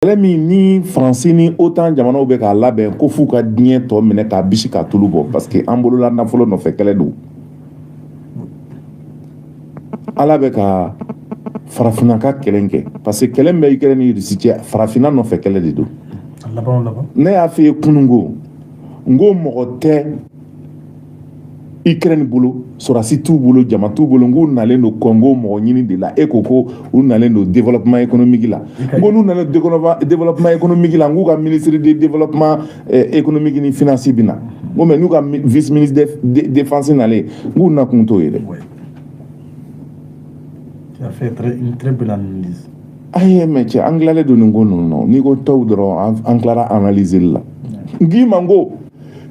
kɛlɛ min ni faransi ni OTAN jamanaw bɛ k'a labɛn ko f'u ka diɲɛ tɔ minɛ k'a bisi ka tulu bɔ parce que an bolola nafolo nɔfɛ kɛlɛ don. Ala bɛ ka farafinna ka kɛlɛ kɛ parce que kɛlɛ min bɛ Ukraine ni Russie cɛ farafinna nɔfɛ kɛlɛ de don. Ne y'a f'i ye kununko n ko mɔgɔ tɛ Ukraine bolo sɔrɔdasi t'u bolo jama t'u bolo n k'u nalen don Congo mɔgɔ ɲini de la e ko ko u nalen don développement économique la n ko n'u nalen développement économique la n k'u ka ministre de développement économique ni finance bɛ na n ko mais n'u ka vice ministre de défense nalen n k'u na kun t'o ye dɛ. Tu as fait une très belle analyse. Aïe mais cɛ an tilalen don nin ko ninnu na n'i ko tɔw dɔrɔn an tilara analyser la n k'i ma n ko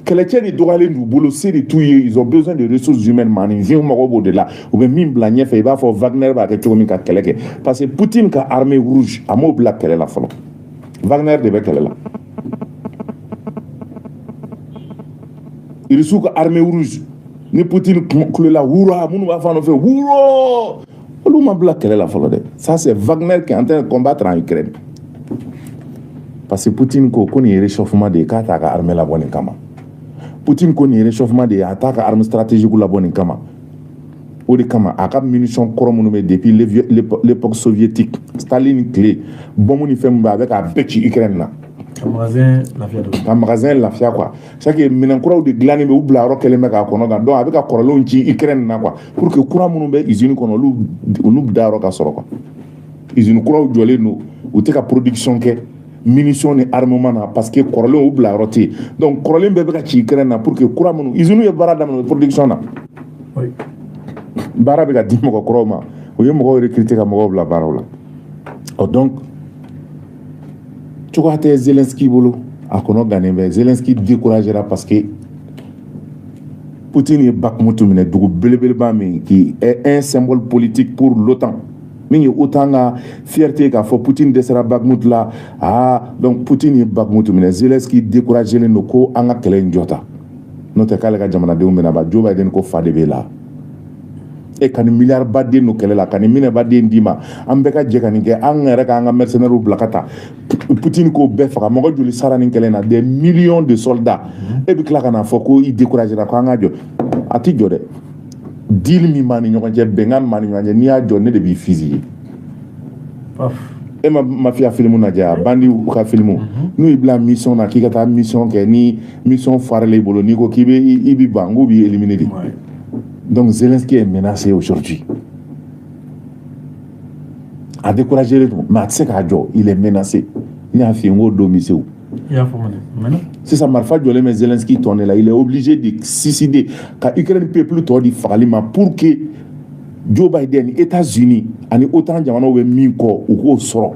kɛlɛcɛ de dɔgɔyalen d'u bolo se de t'u ye ils ont besoin de ressources humaines maninfin mago b'o de la u bɛ min bila ɲɛfɛ i b'a fɔ Wagner b'a kɛ cogo min ka kɛlɛ kɛ parce que Poutine ka armée rouge a m'o bila kɛlɛ la fɔlɔ Wagner de bɛ kɛlɛ la Russiw ka armée rouge ni Poutine kulela wura minnu b'a fɔ a nɔfɛ wuro olu ma bila kɛlɛ la fɔlɔ dɛ ça c'est Wagner qui est en train de combattre en Ukraine parce que Poutine ko nin ye réchauffement de ye k'a t'a ka armée labɔ nin kama Poutine ko nin ye réchauffement de ye a t'a ka arme stratégique labɔ nin kama o de kama a ka munition kɔrɔ minnu bɛ depuis l'époque soviétique Staline tile bombe ni fɛn min bɛ a bɛ k'a bɛɛ ci Ukraine na ka magasin lafiya quoi c'est que minɛn kuraw de dilannen bɛ u bila yɔrɔ kɛlen bɛ k'a kɔnɔ kan donc a bɛ ka kɔrɔlenw ci Ukraine na quoi pour que kura minnu bɛ usine kɔnɔ olu da yɔrɔ ka sɔrɔ quoi usine kuraw jɔlen don u tɛ ka production kɛ munition ni armement na parce que kɔrɔlenw u bila yɔrɔ tɛ yen donc kɔrɔlen bɛɛ bɛ ka ci Ukraine na pour que kura minnu usine ye baara daminɛ production na baara bɛ ka di mɔgɔ kɔrɔw ma u ye mɔgɔw recruter ka mɔgɔw bila baaraw la donc cogoya tɛ Zelensky bolo a kɔnɔ gannen bɛ Zelensky découragera parce que Poutine ye Bakhmut minɛ dugu belebeleba min qui est un symbole politique pour l'OTAN min ye OTAN ka fierté k'a fɔ Poutine dɛsɛra Bakhmut la donc Poutine ye Bakhmut minɛ Zelensky découragelen don ko an ka kɛlɛ in jɔta n'o tɛ k'ale ka jamanadenw bɛna ban Joe Biden ko fa de b'e la e ka nin milliard baden don kɛlɛ la ka nin minɛ baden d'i ma an bɛɛ ka jɛ ka nin kɛ an yɛrɛ k'an ka mercenaires bila ka taa Poutine k'o bɛɛ faga mɔgɔ joli sara nin kɛlɛ in na des millions de soldats e bɛ tila ka na fɔ ko i découragera ko an ka jɔ a ti jɔ dɛ deal min b'a ni ɲɔgɔn cɛ bɛnkan min b'a ni ɲɔgɔn cɛ n'i y'a jɔ ne de b'i fusiller e ma mafia film lajɛ a bandiw ka film n'u y'i bila mission na k'i ka taa mission kɛ ni mission farala i bolo n'i ko k'i bɛ ban n k'u b'i éliminer de donc Zelensky est menacé aujourd'hui a découragé mais a tɛ se k'a jɔ il est menacé n y'a f'i ye n k'o don bɛ se o sisan marifa jɔlen bɛ Zelensky tɔ ne la il est obligé de suicider ka Ukraine peuple tɔ di fagali ma pour que Joe Biden ni États-Unis ani OTAN jamanaw bɛ min kɔ u k'o sɔrɔ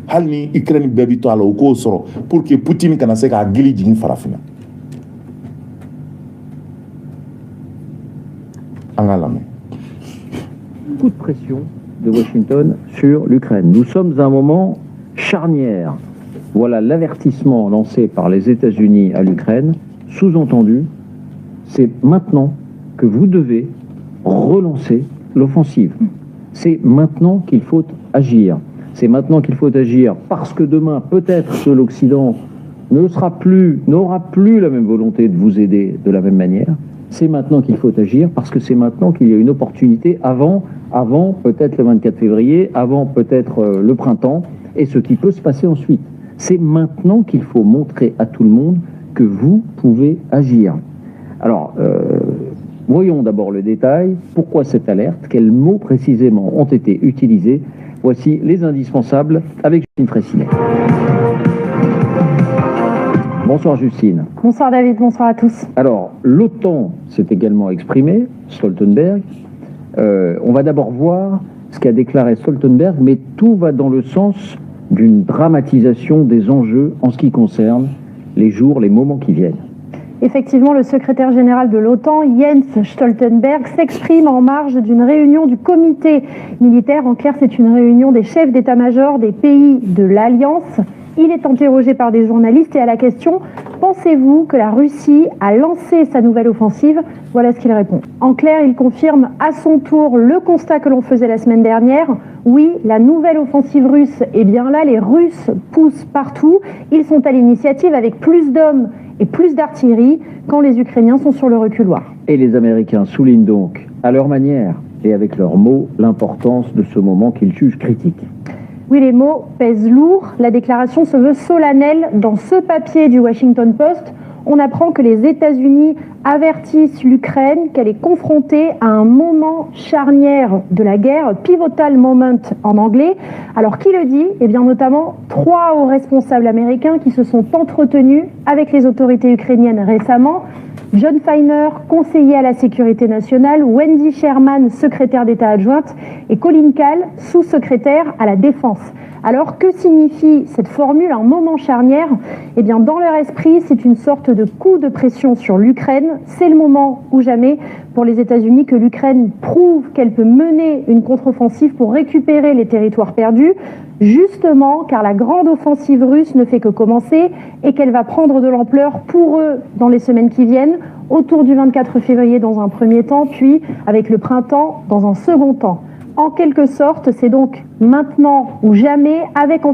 hali ni Ukraine bɛɛ bɛ to a la u k'o sɔrɔ pour que Poutine kana se k'a gili jigin farafinna an ka lamɛn. Coup de pression de Washington sur l'Ukraine. Nous sommes à un moment charnière. Voilà l'avertissement lancé par les États-Unis à l'Ukraine. Sous-entendu, c'est maintenant que vous devez relancer l'offensive. C'est maintenant qu'il faut agir. C'est maintenant qu'il faut agir parce que demain, peut-être que l'Occident n'aura plus la même volonté de vous aider de la même manière. C'est maintenant qu'il faut agir parce que c'est maintenant qu'il y a une opportunité avant peut-être le 24 février, avant peut-être le printemps et ce qui peut se passer ensuite. C'est maintenant qu'il faut montrer à tout le monde que vous pouvez agir. Alors, voyons d'abord le détail. Pourquoi cette alerte? Quels mots précisément ont été utilisés? Voici les indispensables avec Justine Fraissinet. Bonsoir Justine. Bonsoir David, bonsoir à tous. Alors, l'OTAN s'est également exprimé, Stoltenberg. On va d'abord voir ce qu'a déclaré Stoltenberg, mais tout va dans le sens d'une dramatisation des enjeux en ce qui concerne les jours, les moments qui viennent. Effectivement, le secrétaire général de l'OTAN, Jens Stoltenberg, s'exprime en marge d'une réunion du comité militaire. En clair, c'est une réunion des chefs d'état-major des pays de l'Alliance. Il est interrogé par des journalistes et à la question « Pensez-vous que la Russie a lancé sa nouvelle offensive ?» Voilà ce qu'il répond. En clair, il confirme à son tour le constat que l'on faisait la semaine dernière. Oui, la nouvelle offensive russe est bien là, les Russes poussent partout. Ils sont à l'initiative avec plus d'hommes et plus d'artillerie quand les Ukrainiens sont sur le reculoir. Et les Américains soulignent donc, à leur manière et avec leurs mots, l'importance de ce moment qu'ils jugent critique. Oui, les mots pèsent lourd. La déclaration se veut solennelle. Dans ce papier du Washington Post, on apprend que les États-Unis avertissent l'Ukraine qu'elle est confrontée à un moment charnière de la guerre, pivotal moment en anglais. Alors qui le dit ? Eh bien notamment 3 hauts responsables américains qui se sont entretenus avec les autorités ukrainiennes récemment. John Feiner, conseiller à la sécurité nationale, Wendy Sherman, secrétaire d'État adjointe, et Colin Kahl, sous-secrétaire à la défense. Alors, que signifie cette formule, un moment charnière ? Eh bien, dans leur esprit, c'est une sorte de coup de pression sur l'Ukraine. C'est le moment ou jamais pour les États-Unis que l'Ukraine prouve qu'elle peut mener une contre-offensive pour récupérer les territoires perdus, justement car la grande offensive russe ne fait que commencer et qu'elle va prendre de l'ampleur pour eux dans les semaines qui viennent, autour du 24 février dans un premier temps, puis avec le printemps dans un second temps. En quelque sorte, c'est donc maintenant ou jamais, avec en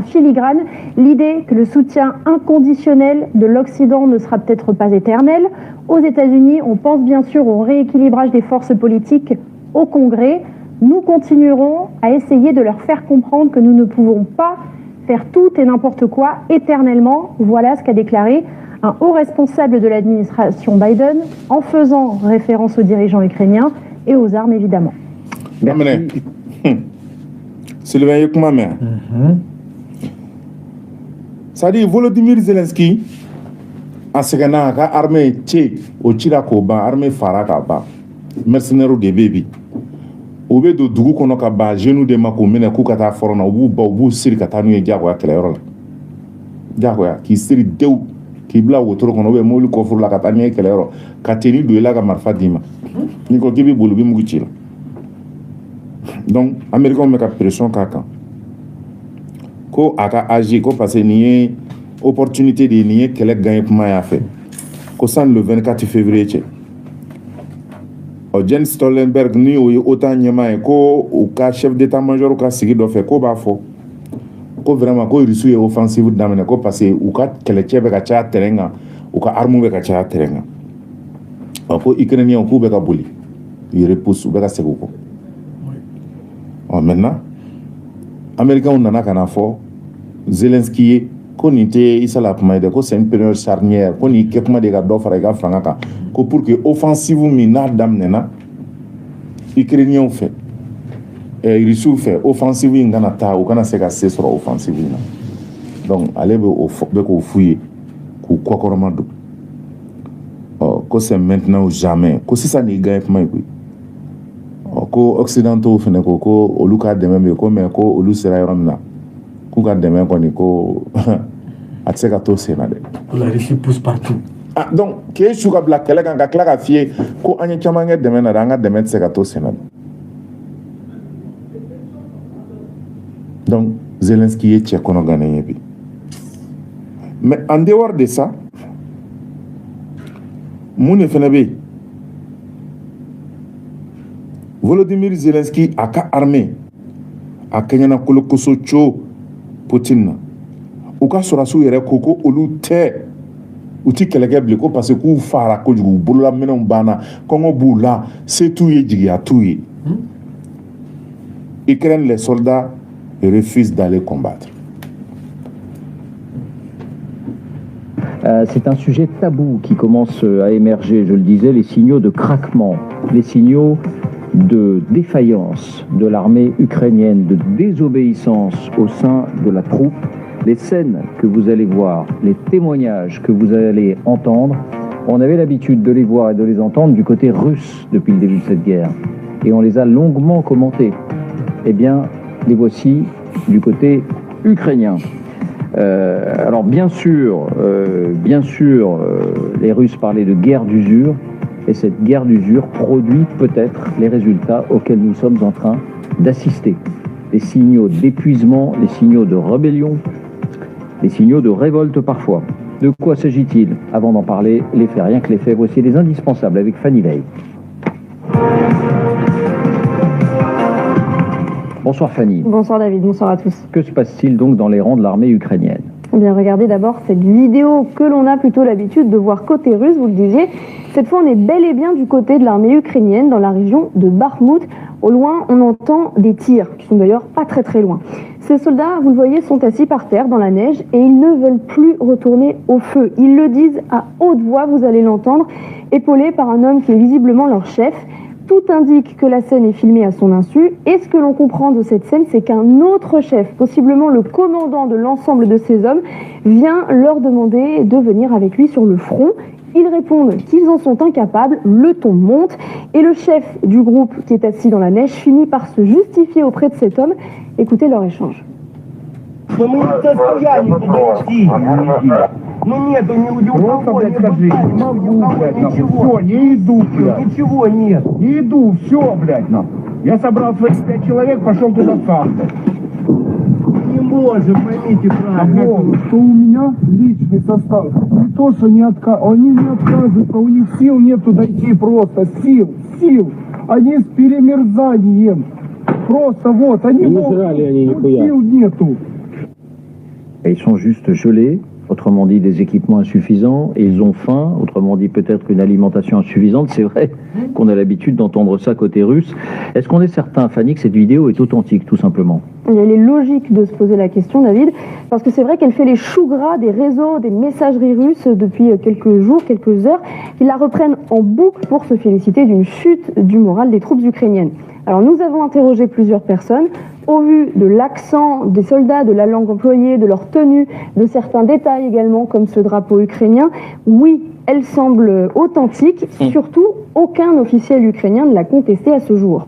filigrane l'idée que le soutien inconditionnel de l'Occident ne sera peut-être pas éternel. Aux États-Unis, on pense bien sûr au rééquilibrage des forces politiques au Congrès. Nous continuerons à essayer de leur faire comprendre que nous ne pouvons pas faire tout et n'importe quoi éternellement. Voilà ce qu'a déclaré un haut responsable de l'administration Biden en faisant référence aux dirigeants ukrainiens et aux armes évidemment. Merci. Sylvain Yekmame. C'est-à-dire, Volodymyr Zelensky, en ce moment, l'armée tchè, au Tchirakoban, l'armée Farakaba, mercenaires de bébé. Au lieu de Dougou Konokaba, genou de Makoumene, Koukata Forona, ou Bou Siri Katanu, Diagoya, Kelero. Diagoya, qui Siri Deu, qui bla ou trop qu'on a moulu Kofur la Katania, Kelero, Kateni de la Marfadima. Nico Kibi Boulubi Mouchila. Donc, les Américains ont mis la pression quand ko aka agi ko parce que ni opportunité de ni qu'elle gagne pour moi fait ko san le 24 février Jens Stoltenberg ni autant nyama ko au cas chef d'état-major ka sigi do fait ko ba fo ko vraiment ko risu offensive d'amene ko parce que ou ka kele chebe ka cha terenga ou ka armu be ka cha terenga ko ukrainien ko be ka boli il repousse be ka sego ko. Maintenant, les Américains ont un fort. Zelensky, qu'on était c'est une période charnière, qu'on y a des gars d'offres et pour que l'offensive mina damnena, les Ukrainiens ont fait. Et ils ont fait offensive in Ganata ou Gana Segase sur l'offensive. Donc, allez au fouiller, quoi qu'on demande. Que c'est maintenant ou jamais. Que si ça n'est pas gagné, ko occidentaux fene ko olu ka dɛmɛ be ko mais ko olu sera yɔrɔ min na k'u ka dɛmɛ kɔni ko a tɛ se ka to sen na dɛ. La Russie pousse partout. Ah, donc k'e su ka bila kɛlɛ kan ka tila ka f'i ye ko an ye caman kɛ dɛmɛ na dɛ an ka dɛmɛ tɛ se ka to sen na dɛ. Donc Zelensky ye cɛ kɔnɔ gannen ye bi. Mais en dehors de ça mun de fɛnɛ bɛ yen. Volodymyr Zelensky a ka armée a kenyana kolokoso cho Poutine na u ka sɔrɔsiw yɛrɛ ko ko olu tɛ u ti kɛlɛkɛ bilen ko parce que k'u fara kojugu bololaminɛw banna kɔngɔ b'u la se t'u ye jigiya t'u ye. Ukraine, les soldats refusent d'aller combattre. C'est un sujet tabou qui commence à émerger, je le disais, les signaux de craquement, les signaux de défaillance de l'armée ukrainienne, de désobéissance au sein de la troupe. Les scènes que vous allez voir, les témoignages que vous allez entendre, on avait l'habitude de les voir et de les entendre du côté russe depuis le début de cette guerre. Et on les a longuement commentés. Eh bien, les voici du côté ukrainien. Alors bien sûr, les Russes parlaient de guerre d'usure. Et cette guerre d'usure produit peut-être les résultats auxquels nous sommes en train d'assister. Les signaux d'épuisement, les signaux de rébellion, des signaux de révolte parfois. De quoi s'agit-il? Avant d'en parler, les faits, rien que les faits, voici les indispensables avec Fanny Veil. Bonsoir Fanny. Bonsoir David, bonsoir à tous. Que se passe-t-il donc dans les rangs de l'armée ukrainienne? Eh bien, regardez d'abord cette vidéo que l'on a plutôt l'habitude de voir côté russe, vous le disiez. Cette fois, on est bel et bien du côté de l'armée ukrainienne, dans la région de Bakhmout. Au loin, on entend des tirs, qui sont d'ailleurs pas très très loin. Ces soldats, vous le voyez, sont assis par terre dans la neige et ils ne veulent plus retourner au feu. Ils le disent à haute voix, vous allez l'entendre, épaulés par un homme qui est visiblement leur chef. Tout indique que la scène est filmée à son insu, et ce que l'on comprend de cette scène, c'est qu'un autre chef, possiblement le commandant de l'ensemble de ces hommes, vient leur demander de venir avec lui sur le front. Ils répondent qu'ils en sont incapables, le ton monte, et le chef du groupe qui est assis dans la neige finit par se justifier auprès de cet homme. Écoutez leur échange. Ну нету ни у кого, блядь, скажи, не могу, блядь, нахуй. Все, не иду, блядь. Ничего нет. Не иду, все, блядь, нахуй. Я собрал своих 5 человек, пошел туда сам, блядь. Не можем, поймите правильно. Что у меня личный состав, не то, что не они не отказываются, у них сил нету дойти просто, сил. Они с перемерзанием. Просто вот, они могут, сил нету. Ils sont juste gelés, autrement dit des équipements insuffisants, et ils ont faim, autrement dit peut-être une alimentation insuffisante. C'est vrai qu'on a l'habitude d'entendre ça côté russe. Est-ce qu'on est certain, Fanny, que cette vidéo est authentique, tout simplement? Il est logique de se poser la question, David, parce que c'est vrai qu'elle fait les choux gras des réseaux, des messageries russes depuis quelques jours, quelques heures. Ils la reprennent en boucle pour se féliciter d'une chute du moral des troupes ukrainiennes. Alors nous avons interrogé plusieurs personnes. Au vu de l'accent des soldats, de la langue employée, de leur tenue, de certains détails également, comme ce drapeau ukrainien, oui, elle semble authentique. Surtout, aucun officiel ukrainien ne l'a contesté à ce jour.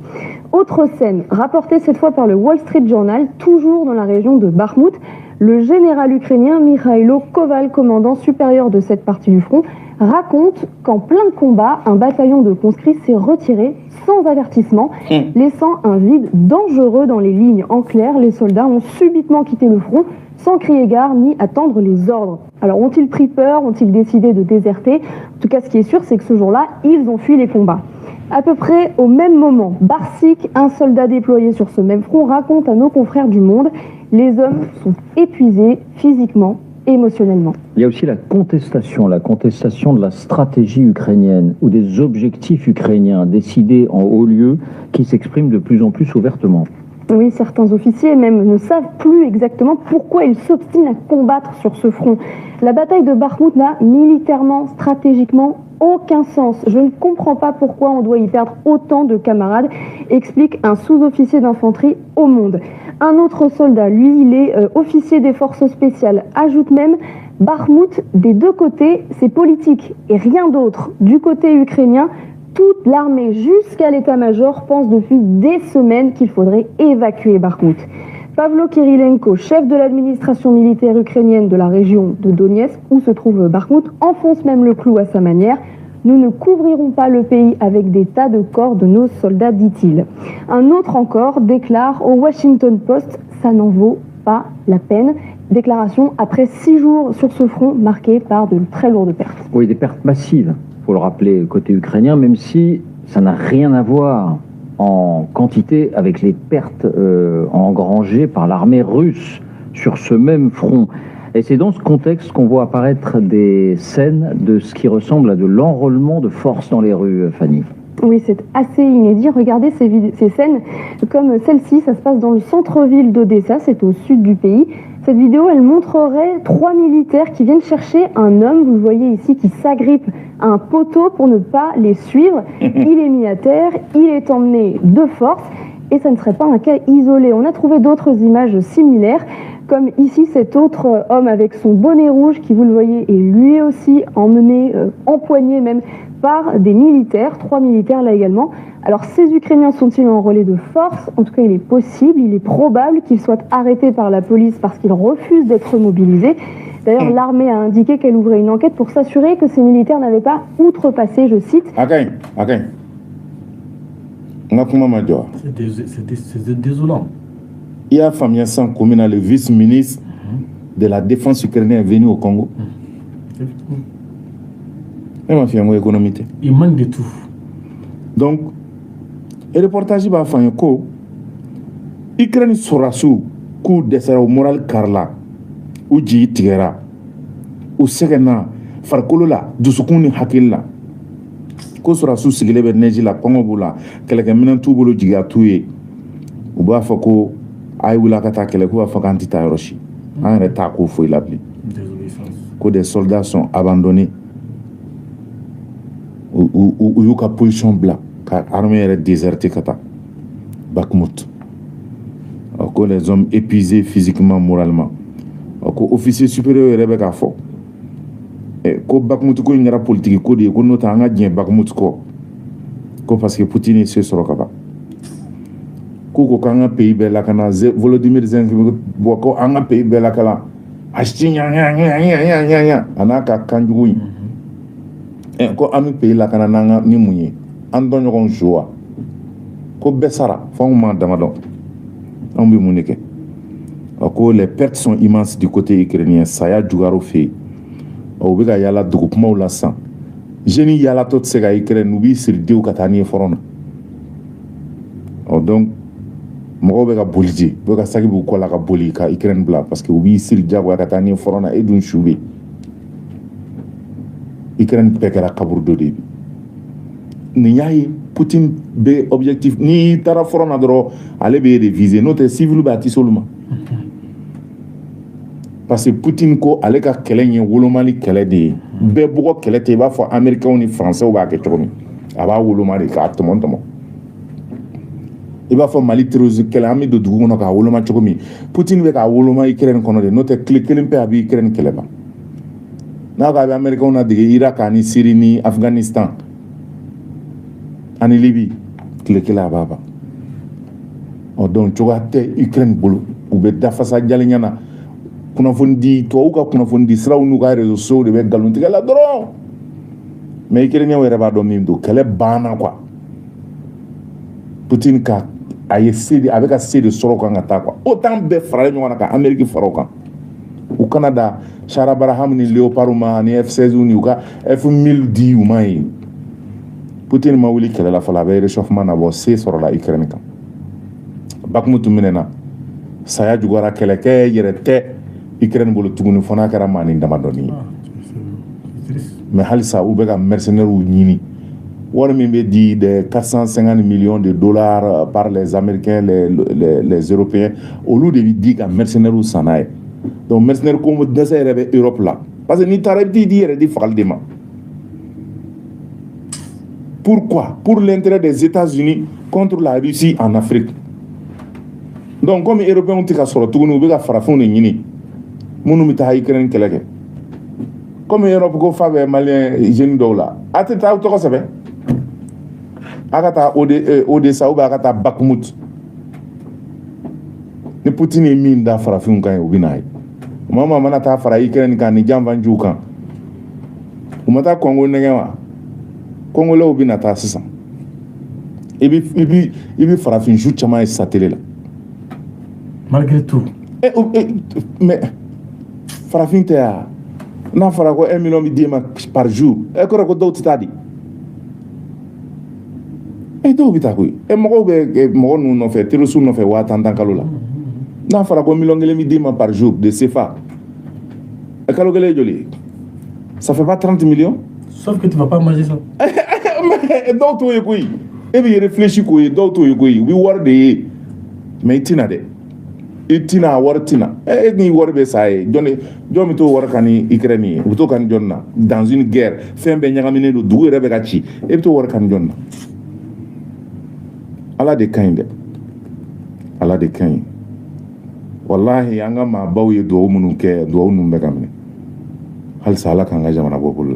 Autre scène, rapportée cette fois par le Wall Street Journal, toujours dans la région de Bakhmout, le général ukrainien Mikhailo Koval, commandant supérieur de cette partie du front, raconte qu'en plein combat, un bataillon de conscrits s'est retiré sans avertissement, laissant un vide dangereux dans les lignes. En clair, les soldats ont subitement quitté le front sans crier gare ni attendre les ordres. Alors ont-ils pris peur? Ont-ils décidé de déserter? En tout cas, ce qui est sûr, c'est que ce jour-là, ils ont fui les combats. À peu près au même moment, Barsik, un soldat déployé sur ce même front, raconte à nos confrères du Monde: les hommes sont épuisés physiquement et émotionnellement. Il y a aussi la contestation de la stratégie ukrainienne ou des objectifs ukrainiens décidés en haut lieu qui s'expriment de plus en plus ouvertement. Oui, certains officiers même ne savent plus exactement pourquoi ils s'obstinent à combattre sur ce front. La bataille de Bakhmout n'a militairement, stratégiquement aucun sens. Je ne comprends pas pourquoi on doit y perdre autant de camarades, explique un sous-officier d'infanterie au Monde. Un autre soldat, lui, il est officier des forces spéciales, ajoute même: Bakhmout, des deux côtés, c'est politique et rien d'autre. Du côté ukrainien, toute l'armée jusqu'à l'état-major pense depuis des semaines qu'il faudrait évacuer Bakhmout. Pavlo Kirilenko, chef de l'administration militaire ukrainienne de la région de Donetsk, où se trouve Bakhmout, enfonce même le clou à sa manière. Nous ne couvrirons pas le pays avec des tas de corps de nos soldats, dit-il. Un autre encore déclare au Washington Post: ça n'en vaut pas la peine. Déclaration après 6 jours sur ce front marqué par de très lourdes pertes. Oui, des pertes massives, il faut le rappeler, côté ukrainien, même si ça n'a rien à voir en quantité avec les pertes engrangées par l'armée russe sur ce même front. Et c'est dans ce contexte qu'on voit apparaître des scènes de ce qui ressemble à de l'enrôlement de force dans les rues, Fanny. Oui, c'est assez inédit. Regardez ces scènes comme celle-ci. Ça se passe dans le centre-ville d'Odessa, c'est au sud du pays. Cette vidéo, elle montrerait 3 militaires qui viennent chercher un homme, vous le voyez ici, qui s'agrippe à un poteau pour ne pas les suivre. Il est mis à terre, il est emmené de force, et ça ne serait pas un cas isolé. On a trouvé d'autres images similaires, comme ici cet autre homme avec son bonnet rouge qui, vous le voyez, est lui aussi emmené, empoigné même par des militaires, 3 militaires là également. Alors ces Ukrainiens sont-ils enrôlés de force? En tout cas, il est possible, il est probable qu'ils soient arrêtés par la police parce qu'ils refusent d'être mobilisés. D'ailleurs, l'armée a indiqué qu'elle ouvrait une enquête pour s'assurer que ces militaires n'avaient pas outrepassé, je cite. C'est désolant. Il y a Famien San Komina, le vice-ministre de la défense ukrainienne est venu au Congo. Et ma fille, économie. Il manque de tout. Donc, le reportage va faire que l'Ukraine sera sous coup de moral Karla, ou Dji Tigera, ou Segena, Farkolola, Dusukuni Hakilla. Ko sera sous sigile be neji la Congo bula, quelqu'un mena tout bolo jiga tuye. Ou ba fako ay wula kata kele ko fa kanti ta Hiroshi. En état ko foi labli. Que des soldats sont abandonnés. Ou yuka position bla, ka armée est désertée kata. Bakhmut. Que les hommes épuisés physiquement, moralement. Que officier supérieur Rebecca Fo. Ko Bakhmut ko ngara politique ko de ko nota nga dien Bakhmut ko. Ko parce que Poutine c'est sur kaba. Ko kanga pays be la kana Volodymyr Zelensky bo ko anga pays be la kala. Ashtinya nya anaka kanjuyi. Ko ami pays la kana nanga ni munye. Ando nyogon joa. Ko besara fa ma damadon. On peut monnaie. Les pertes sont immenses du côté ukrainien. Ça y a du garo fait. Au béga yala doukuma ou la sang. Génie yala tot sega Ukraine n'oublie sur deux ou katani forona. Donc, moi béga boliji. Béga sagi bu kola ka boli ka Ukraine bla parce que oublie sur deux ou katani forona et d'un choubi. Ukraine pekera kabur do debi. Niyaye Poutine be objectif ni tara forona doro ale be réviser notre civil bati seulement parce que Poutine ko ale ka kɛlɛ ɲɛ wolomali kɛlɛ de ye bɛɛ bɔgɔ kɛlɛ tɛ i b'a fɔ américains ni français b'a kɛ cogo min a b'a woloma de k'a tɔmɔ i b'a fɔ Mali terrorisme kɛlɛ an bɛ don dugu kɔnɔ k'a woloma cogo min Poutine bɛ k'a woloma Ukraine kɔnɔ de n'o tɛ tile kelen pe a bɛ Ukraine kɛlɛ ban n'a ko a bɛ américains na dege Irak ani Syrie ni Afghanistan ani Libye tile kelen a b'a ban donc cogoya tɛ Ukraine bolo u bɛ dafasa jalen ɲɛna kunnafoni di tubabu ka kunnafoni di siraw n'u ka réseaux sociaux de bɛ nkalon tigɛ la dɔrɔn mais Ukrainiens yɛrɛ b'a dɔn min don kɛlɛ banna quoi Poutine ka a ye se de a bɛ ka se de sɔrɔ kan ka taa quoi autant bɛɛ faralen ɲɔgɔn na ka Amérique fara o kan u kana da Char Abraham ni Léopard ma ni F-16 ni u ka F-1000 di u ma ye Poutine ma wuli kɛlɛ la fɔlɔ a bɛ réchauffement na bɔ se sɔrɔla Ukraine kan Bakhmut minɛna saya juguyara kɛlɛkɛ yɛrɛ tɛ Ukraine bolo tuguni fɔ n'a kɛra maa ni damadɔni ye mais halisa u bɛ ka mercenaires ɲini wari min bɛ di de 450 millions de dollars par les Américains les Européens olu de bɛ di ka mercenaires san n'a ye donc mercenaires ko dɛsɛ yɛrɛ bɛ Europe la parce que n'i taara i bɛ t'i di yɛrɛ di fagali de ma pourquoi pour l'intérêt des États-Unis contre la Russie en Afrique donc comme Européens tɛ ka sɔrɔ tuguni u bɛ ka farafinw de ɲini minnu bɛ taa Ukraine kɛlɛ kɛ comme Europe ko fa bɛ malien jeune dɔw la a tɛ taa aw tɔgɔ sɛbɛn a ka taa Odessa ou bien a ka taa Bakhmut ni Poutine ye min da farafinw kan ye u bɛ n'a ye maa mana taa fara Ukraine kan ni janfanjiw kan u ma taa Congo nɛgɛn wa Congolais bɛ na taa sisan i bɛ farafin su caman ye sa télé la malgré tout mais farafin tɛ ya n'a fɔra ko 1 million bɛ d'e ma par jour e kɔrɔ ko dɔw tɛ taa di dɔw bɛ taa koyi mɔgɔw bɛ mɔgɔ ninnu nɔfɛ terroriste nɔfɛ 50 kalo la n'a fɔra ko 1 million bɛ d'e ma par jour de CFA kalo kelen ye joli ça fait pas 30 millions sauf que tu vas pas manger ça dɔw t'o ye koyi e bɛ réfléchir k'o ye dɔw t'o ye koyi u bɛ wari de ye mais i tɛna dɛ i tɛna wari tɛna e ni wari bɛ sa ye jɔn bɛ t'o wari kan ni Ukraine ye u bɛ t'o kan jɔn na dans une guerre fɛn bɛɛ ɲagaminen don dugu yɛrɛ bɛ ka ci e bɛ t'o wari kan jɔn na Ala de ka ɲi dɛ Ala de ka ɲi walahi an ka maabaw ye dugawu minnu kɛ dugawu ninnu bɛ ka minɛ halisa Ala k'an ka jamana bɔ bolo la